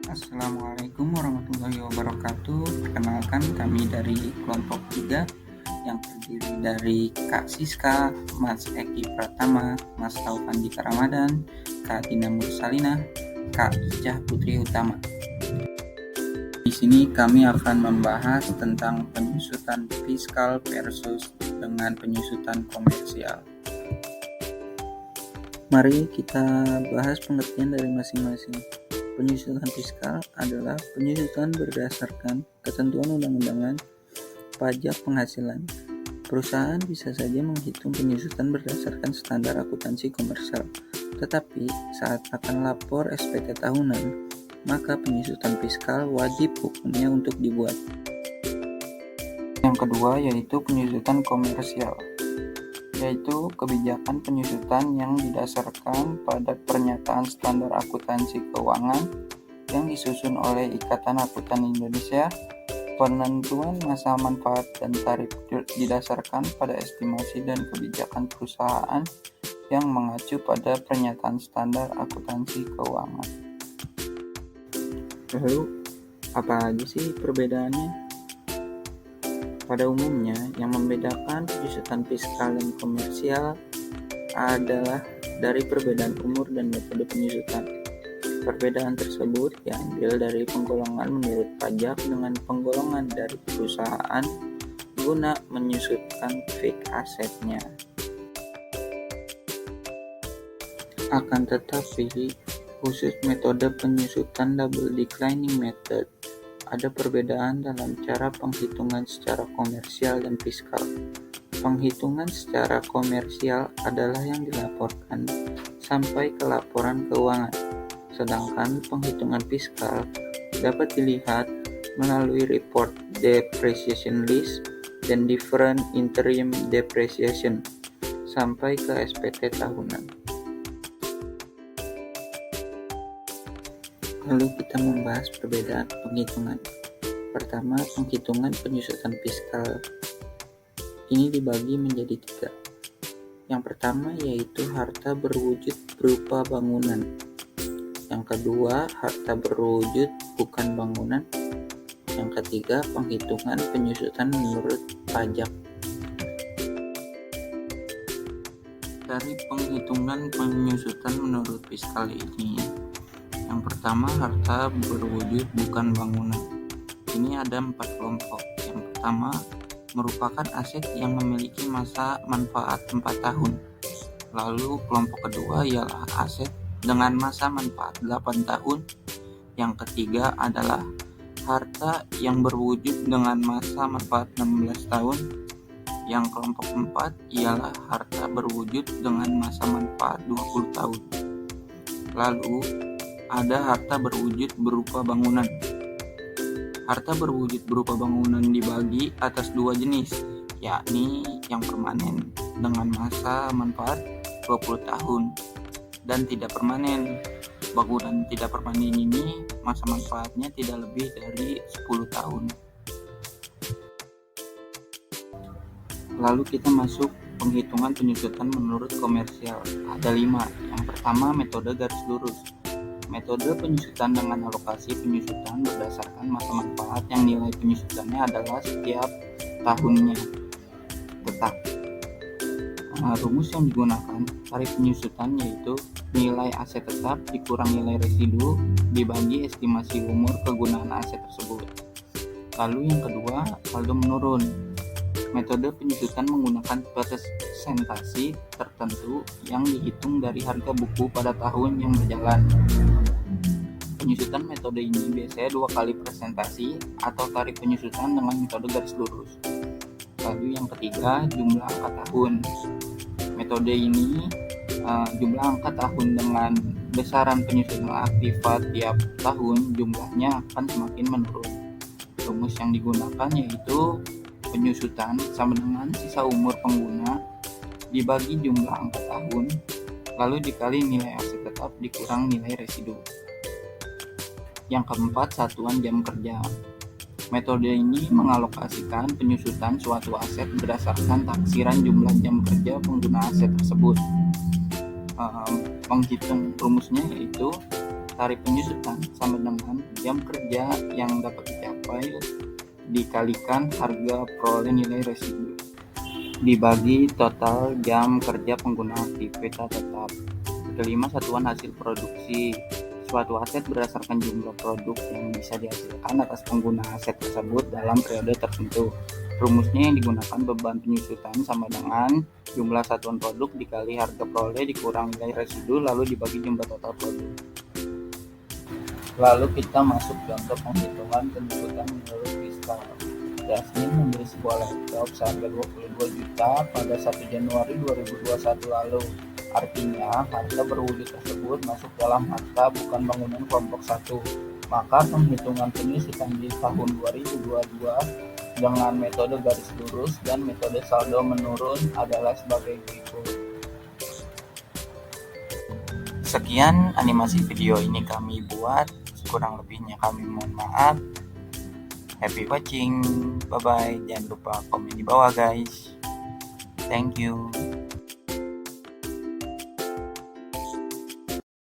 Assalamualaikum warahmatullahi wabarakatuh. Perkenalkan, kami dari kelompok 3 yang terdiri dari Kak Siska, Mas Eki Pratama, Mas Taufan Dika Ramadan, Kak Tina Mursalina, Kak Ijah Putri Utama. Di sini kami akan membahas tentang penyusutan fiskal versus dengan penyusutan komersial. Mari kita bahas pengertian dari masing-masing. Penyusutan fiskal adalah penyusutan berdasarkan ketentuan undang-undangan pajak penghasilan. Perusahaan bisa saja menghitung penyusutan berdasarkan standar akuntansi komersial, tetapi saat akan lapor SPT tahunan, maka penyusutan fiskal wajib hukumnya untuk dibuat. Yang kedua yaitu penyusutan komersial, yaitu kebijakan penyusutan yang didasarkan pada pernyataan standar akuntansi keuangan yang disusun oleh Ikatan Akuntan Indonesia. Penentuan masa manfaat dan tarif didasarkan pada estimasi dan kebijakan perusahaan yang mengacu pada pernyataan standar akuntansi keuangan. Lalu, apa aja sih perbedaannya? Pada umumnya, yang membedakan penyusutan fiskal dan komersial adalah dari perbedaan umur dan metode penyusutan. Perbedaan tersebut diambil dari penggolongan menurut pajak dengan penggolongan dari perusahaan guna menyusutkan fixed asetnya. Akan tetapi, khusus metode penyusutan double declining method, ada perbedaan dalam cara penghitungan secara komersial dan fiskal. Penghitungan secara komersial adalah yang dilaporkan sampai ke laporan keuangan, sedangkan penghitungan fiskal dapat dilihat melalui report depreciation list dan different interim depreciation sampai ke SPT tahunan. Lalu kita membahas perbedaan penghitungan. Pertama, penghitungan penyusutan fiskal. Ini dibagi menjadi 3. Yang pertama yaitu harta berwujud berupa bangunan. Yang kedua, harta berwujud bukan bangunan. Yang ketiga, penghitungan penyusutan menurut pajak. Dari penghitungan penyusutan menurut fiskal ini, yang pertama, harta berwujud bukan bangunan. Ini ada 4 kelompok. Yang pertama, merupakan aset yang memiliki masa manfaat 4 tahun. Lalu kelompok kedua ialah aset dengan masa manfaat 8 tahun. Yang ketiga adalah harta yang berwujud dengan masa manfaat 16 tahun. Yang kelompok 4 ialah harta berwujud dengan masa manfaat 20 tahun. Lalu ada harta berwujud berupa bangunan. Harta berwujud berupa bangunan dibagi atas 2 jenis, yakni yang permanen dengan masa manfaat 20 tahun dan tidak permanen. Bangunan tidak permanen ini masa manfaatnya tidak lebih dari 10 tahun. Lalu kita masuk penghitungan penyusutan menurut komersial. Ada 5. Yang pertama, metode garis lurus. Metode penyusutan dengan alokasi penyusutan berdasarkan masa manfaat yang nilai penyusutannya adalah setiap tahunnya tetap. Rumus yang digunakan tarif penyusutan yaitu nilai aset tetap dikurang nilai residu dibagi estimasi umur kegunaan aset tersebut. Lalu yang kedua, saldo menurun. Metode penyusutan menggunakan persentase tertentu yang dihitung dari harga buku pada tahun yang berjalan. Penyusutan metode ini biasanya 2 kali presentasi atau tarif penyusutan dengan metode garis lurus. Lalu yang ketiga, jumlah angka tahun. Metode ini jumlah angka tahun dengan besaran penyusutan aktiva tiap tahun jumlahnya akan semakin menurun. Rumus yang digunakan yaitu penyusutan sama dengan sisa umur pengguna dibagi jumlah angka tahun lalu dikali nilai aset tetap dikurang nilai residu. Yang keempat, satuan jam kerja. Metode ini mengalokasikan penyusutan suatu aset berdasarkan taksiran jumlah jam kerja pengguna aset tersebut. Menghitung rumusnya yaitu Tarif penyusutan sama dengan jam kerja yang dapat dicapai dikalikan harga peroleh nilai residu dibagi total jam kerja pengguna aktivitas tetap. Kelima, satuan hasil produksi. Suatu aset berdasarkan jumlah produk yang bisa dihasilkan atas pengguna aset tersebut dalam periode tertentu. Rumusnya yang digunakan beban penyusutan sama dengan jumlah satuan produk dikali harga peroleh dikurang nilai residu lalu dibagi jumlah total produk. Lalu kita masuk contoh penghitungan penyusutan menurut fiskal. Yasmin membeli sebuah laptop seharga 22 juta pada 1 Januari 2021 lalu. Artinya, harga berwujud tersebut masuk dalam harta bukan bangunan kelompok 1. Maka penghitungan penyusutan di tahun 2022 dengan metode garis lurus dan metode saldo menurun adalah sebagai berikut. Sekian animasi video ini kami buat, kurang lebihnya kami mohon maaf. Happy watching, bye bye. Jangan lupa komen di bawah guys. Thank you.